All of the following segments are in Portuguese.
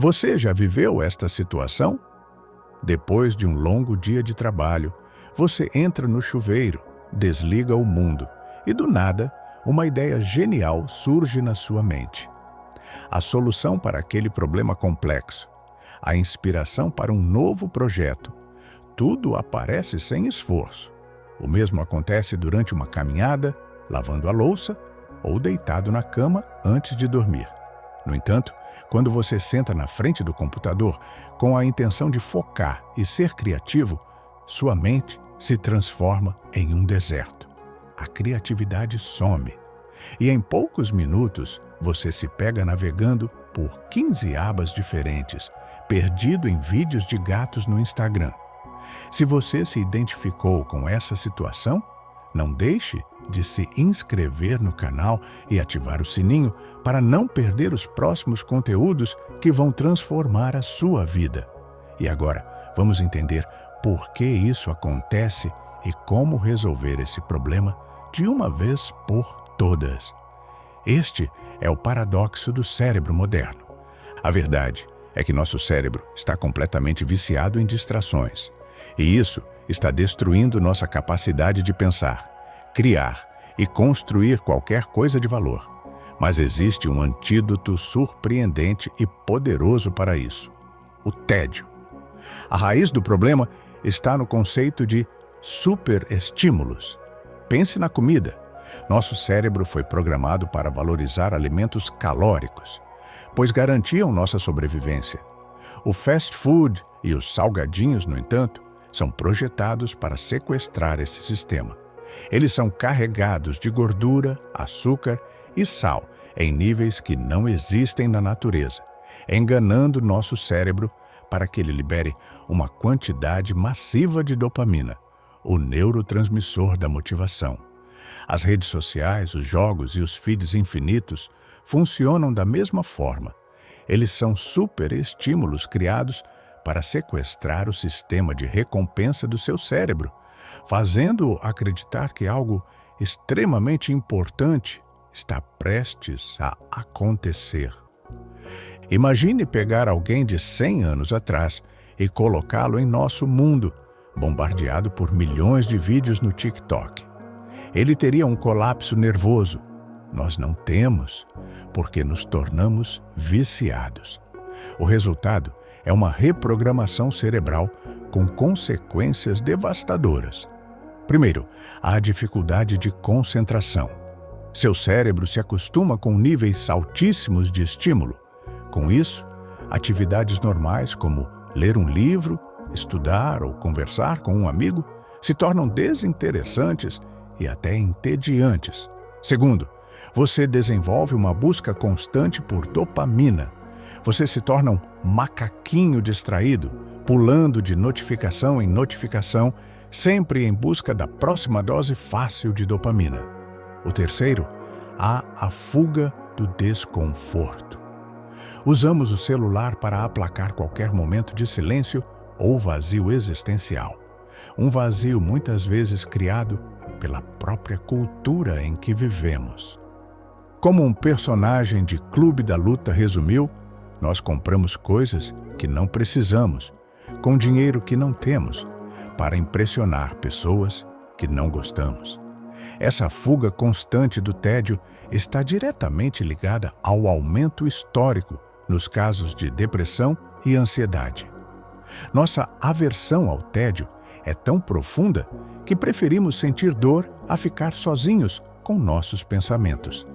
Você já viveu esta situação? Depois de um longo dia de trabalho, você entra no chuveiro, desliga o mundo e, do nada, uma ideia genial surge na sua mente. A solução para aquele problema complexo, a inspiração para um novo projeto. Tudo aparece sem esforço. O mesmo acontece durante uma caminhada, lavando a louça ou deitado na cama antes de dormir. No entanto, quando você senta na frente do computador com a intenção de focar e ser criativo, sua mente se transforma em um deserto. A criatividade some. E em poucos minutos, você se pega navegando por 15 abas diferentes, perdido em vídeos de gatos no Instagram. Se você se identificou com essa situação, não deixe de se inscrever no canal e ativar o sininho para não perder os próximos conteúdos que vão transformar a sua vida. E agora, vamos entender por que isso acontece e como resolver esse problema de uma vez por todas. Este é o paradoxo do cérebro moderno. A verdade é que nosso cérebro está completamente viciado em distrações. E isso está destruindo nossa capacidade de pensar, criar e construir qualquer coisa de valor. Mas existe um antídoto surpreendente e poderoso para isso: o tédio. A raiz do problema está no conceito de superestímulos. Pense na comida. Nosso cérebro foi programado para valorizar alimentos calóricos, pois garantiam nossa sobrevivência. O fast food e os salgadinhos, no entanto, são projetados para sequestrar esse sistema. Eles são carregados de gordura, açúcar e sal em níveis que não existem na natureza, enganando nosso cérebro para que ele libere uma quantidade massiva de dopamina, o neurotransmissor da motivação. As redes sociais, os jogos e os feeds infinitos funcionam da mesma forma. Eles são superestímulos criados para sequestrar o sistema de recompensa do seu cérebro, fazendo-o acreditar que algo extremamente importante está prestes a acontecer. Imagine pegar alguém de 100 anos atrás e colocá-lo em nosso mundo, bombardeado por milhões de vídeos no TikTok. Ele teria um colapso nervoso. Nós não temos, porque nos tornamos viciados. O resultado é uma reprogramação cerebral com consequências devastadoras. Primeiro, a dificuldade de concentração. Seu cérebro se acostuma com níveis altíssimos de estímulo. Com isso, atividades normais como ler um livro, estudar ou conversar com um amigo se tornam desinteressantes e até entediantes. Segundo, você desenvolve uma busca constante por dopamina. Você se torna um macaquinho distraído, pulando de notificação em notificação, sempre em busca da próxima dose fácil de dopamina. O terceiro, há a fuga do desconforto. Usamos o celular para aplacar qualquer momento de silêncio ou vazio existencial. Um vazio muitas vezes criado pela própria cultura em que vivemos. Como um personagem de Clube da Luta resumiu, nós compramos coisas que não precisamos, com dinheiro que não temos, para impressionar pessoas que não gostamos. Essa fuga constante do tédio está diretamente ligada ao aumento histórico nos casos de depressão e ansiedade. Nossa aversão ao tédio é tão profunda que preferimos sentir dor a ficar sozinhos com nossos pensamentos.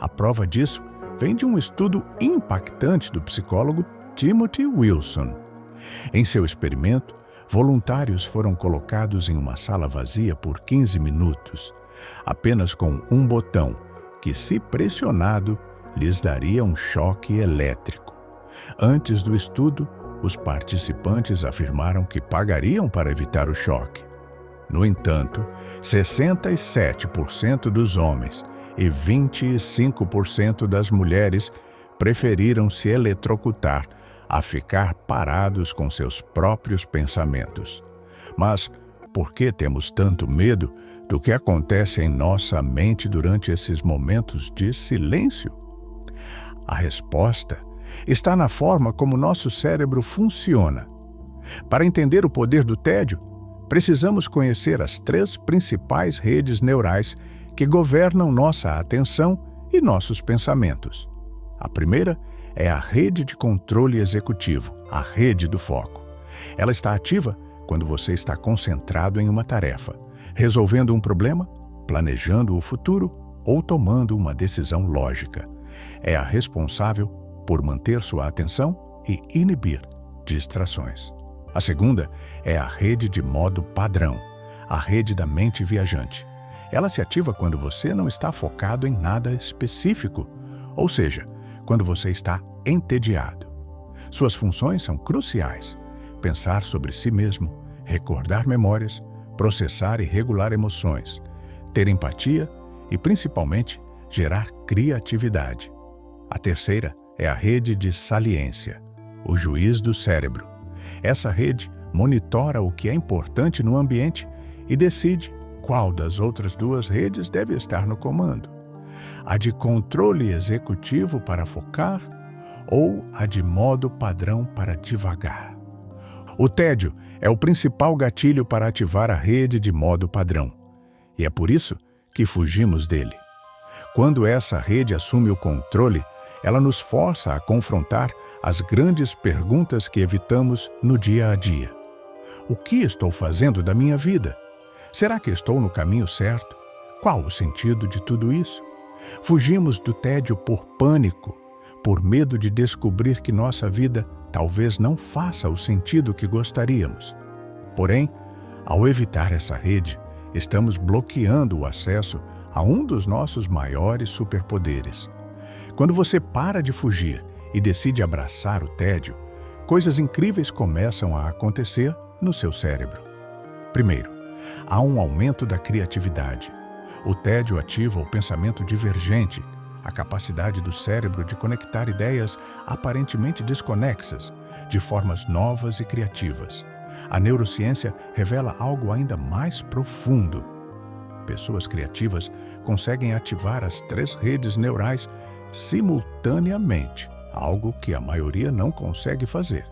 A prova disso vem de um estudo impactante do psicólogo Timothy Wilson. Em seu experimento, voluntários foram colocados em uma sala vazia por 15 minutos, apenas com um botão que, se pressionado, lhes daria um choque elétrico. Antes do estudo, os participantes afirmaram que pagariam para evitar o choque. No entanto, 67% dos homens e 25% das mulheres preferiram se eletrocutar a ficar parados com seus próprios pensamentos. Mas por que temos tanto medo do que acontece em nossa mente durante esses momentos de silêncio? A resposta Está na forma como nosso cérebro funciona. Para entender o poder do tédio, precisamos conhecer as 3 principais redes neurais que governam nossa atenção e nossos pensamentos. A primeira é a rede de controle executivo, a rede do foco. Ela está ativa quando você está concentrado em uma tarefa, resolvendo um problema, planejando o futuro ou tomando uma decisão lógica. É a responsável por manter sua atenção e inibir distrações. A segunda é a rede de modo padrão, a rede da mente viajante. Ela se ativa quando você não está focado em nada específico, ou seja, quando você está entediado. Suas funções são cruciais: pensar sobre si mesmo, recordar memórias, processar e regular emoções, ter empatia e, principalmente, gerar criatividade. A terceira é a rede de saliência, o juiz do cérebro. Essa rede monitora o que é importante no ambiente e decide qual das outras 2 redes deve estar no comando. A de controle executivo para focar ou a de modo padrão para divagar. O tédio é o principal gatilho para ativar a rede de modo padrão, e é por isso que fugimos dele. Quando essa rede assume o controle, ela nos força a confrontar as grandes perguntas que evitamos no dia a dia. O que estou fazendo da minha vida? Será que estou no caminho certo? Qual o sentido de tudo isso? Fugimos do tédio por pânico, por medo de descobrir que nossa vida talvez não faça o sentido que gostaríamos. Porém, ao evitar essa rede, estamos bloqueando o acesso a um dos nossos maiores superpoderes. Quando você para de fugir e decide abraçar o tédio, coisas incríveis começam a acontecer no seu cérebro. Primeiro, há um aumento da criatividade. O tédio ativa o pensamento divergente, a capacidade do cérebro de conectar ideias aparentemente desconexas, de formas novas e criativas. A neurociência revela algo ainda mais profundo. Pessoas criativas conseguem ativar as 3 redes neurais simultaneamente, algo que a maioria não consegue fazer.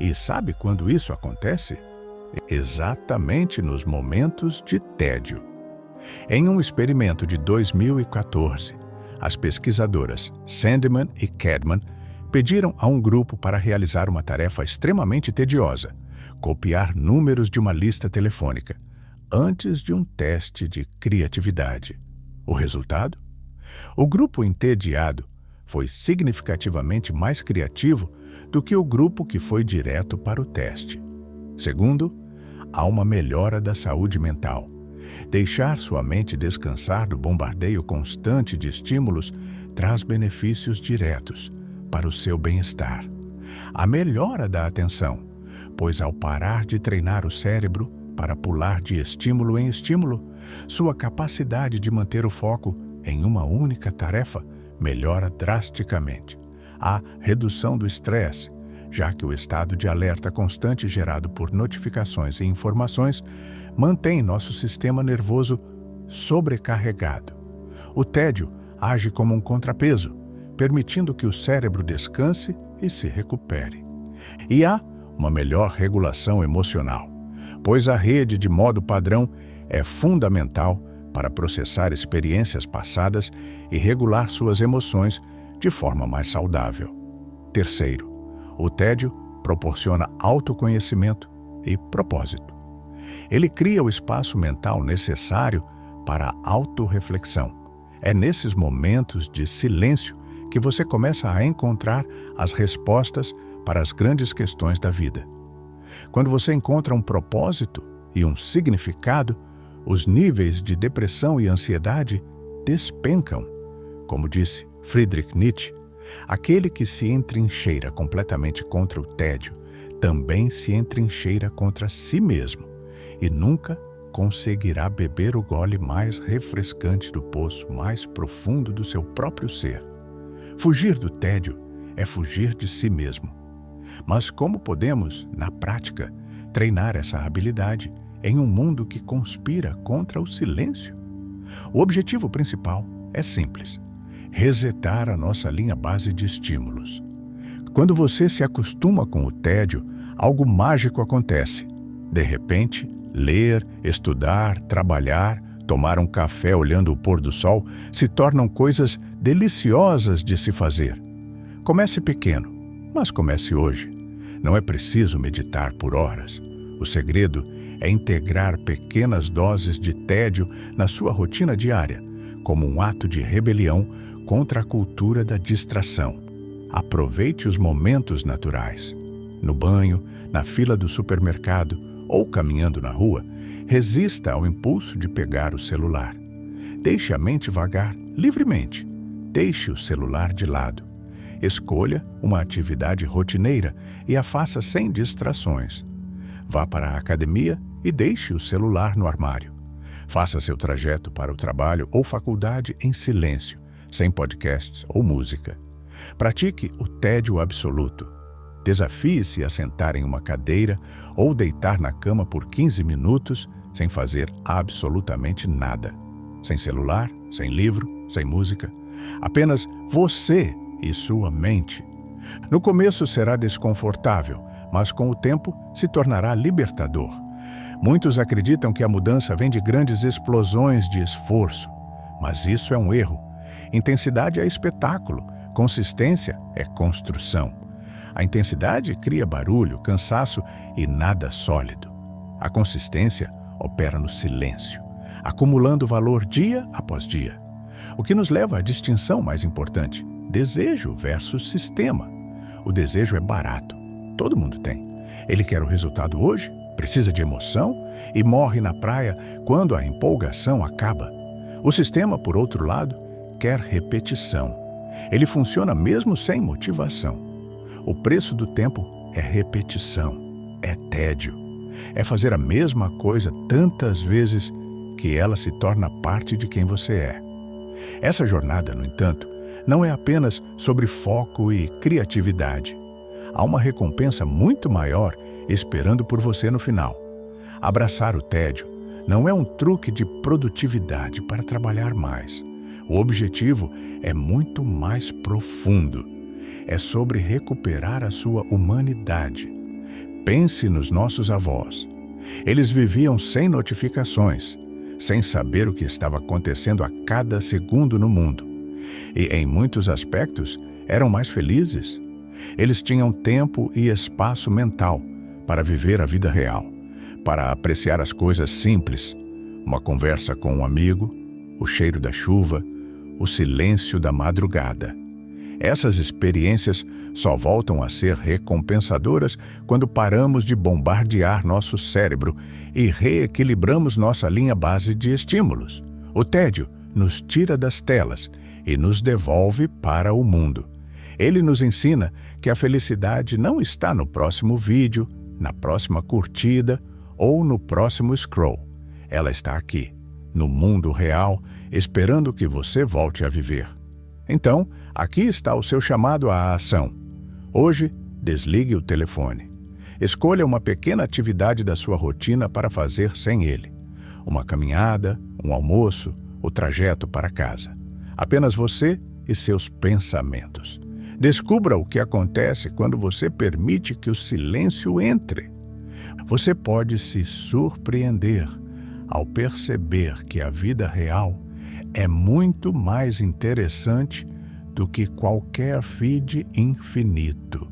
E sabe quando isso acontece? Exatamente nos momentos de tédio. Em um experimento de 2014, as pesquisadoras Sandman e Cadman pediram a um grupo para realizar uma tarefa extremamente tediosa: copiar números de uma lista telefônica, antes de um teste de criatividade. O resultado? O grupo entediado foi significativamente mais criativo do que o grupo que foi direto para o teste. Segundo, há uma melhora da saúde mental. Deixar sua mente descansar do bombardeio constante de estímulos traz benefícios diretos para o seu bem-estar. A melhora da atenção, pois ao parar de treinar o cérebro para pular de estímulo em estímulo, sua capacidade de manter o foco em uma única tarefa melhora drasticamente. A redução do estresse, já que o estado de alerta constante gerado por notificações e informações mantém nosso sistema nervoso sobrecarregado. O tédio age como um contrapeso, permitindo que o cérebro descanse e se recupere. E há uma melhor regulação emocional, pois a rede de modo padrão é fundamental para processar experiências passadas e regular suas emoções de forma mais saudável. Terceiro, o tédio proporciona autoconhecimento e propósito. Ele cria o espaço mental necessário para a autorreflexão. É nesses momentos de silêncio que você começa a encontrar as respostas para as grandes questões da vida. Quando você encontra um propósito e um significado, os níveis de depressão e ansiedade despencam. Como disse Friedrich Nietzsche, aquele que se entrincheira completamente contra o tédio também se entrincheira contra si mesmo e nunca conseguirá beber o gole mais refrescante do poço mais profundo do seu próprio ser. Fugir do tédio é fugir de si mesmo. Mas como podemos, na prática, treinar essa habilidade em um mundo que conspira contra o silêncio? O objetivo principal é simples: resetar a nossa linha base de estímulos. Quando você se acostuma com o tédio, algo mágico acontece. De repente, ler, estudar, trabalhar, tomar um café olhando o pôr do sol se tornam coisas deliciosas de se fazer. Comece pequeno, mas comece hoje. Não é preciso meditar por horas. O segredo é integrar pequenas doses de tédio na sua rotina diária, como um ato de rebelião contra a cultura da distração. Aproveite os momentos naturais. No banho, na fila do supermercado ou caminhando na rua, resista ao impulso de pegar o celular. Deixe a mente vagar livremente. Deixe o celular de lado. Escolha uma atividade rotineira e a faça sem distrações. Vá para a academia e deixe o celular no armário. Faça seu trajeto para o trabalho ou faculdade em silêncio, sem podcasts ou música. Pratique o tédio absoluto. Desafie-se a sentar em uma cadeira ou deitar na cama por 15 minutos sem fazer absolutamente nada. Sem celular, sem livro, sem música. Apenas você e sua mente. No começo será desconfortável, mas com o tempo se tornará libertador. Muitos acreditam que a mudança vem de grandes explosões de esforço, mas isso é um erro. Intensidade é espetáculo, consistência é construção. A intensidade cria barulho, cansaço e nada sólido. A consistência opera no silêncio, acumulando valor dia após dia. O que nos leva à distinção mais importante: desejo versus sistema. O desejo é barato, todo mundo tem. Ele quer o resultado hoje, precisa de emoção e morre na praia quando a empolgação acaba. O sistema, por outro lado, quer repetição. Ele funciona mesmo sem motivação. O preço do tempo é repetição, é tédio. É fazer a mesma coisa tantas vezes que ela se torna parte de quem você é. Essa jornada, no entanto, não é apenas sobre foco e criatividade. Há uma recompensa muito maior esperando por você no final. Abraçar o tédio não é um truque de produtividade para trabalhar mais. O objetivo é muito mais profundo. É sobre recuperar a sua humanidade. Pense nos nossos avós. Eles viviam sem notificações, sem saber o que estava acontecendo a cada segundo no mundo. E, em muitos aspectos, eram mais felizes. Eles tinham tempo e espaço mental para viver a vida real, para apreciar as coisas simples, uma conversa com um amigo, o cheiro da chuva, o silêncio da madrugada. Essas experiências só voltam a ser recompensadoras quando paramos de bombardear nosso cérebro e reequilibramos nossa linha base de estímulos. O tédio nos tira das telas e nos devolve para o mundo. Ele nos ensina que a felicidade não está no próximo vídeo, na próxima curtida ou no próximo scroll. Ela está aqui, no mundo real, esperando que você volte a viver. Então, aqui está o seu chamado à ação. Hoje, desligue o telefone. Escolha uma pequena atividade da sua rotina para fazer sem ele. Uma caminhada, um almoço, o trajeto para casa. Apenas você e seus pensamentos. Descubra o que acontece quando você permite que o silêncio entre. Você pode se surpreender ao perceber que a vida real é muito mais interessante do que qualquer feed infinito.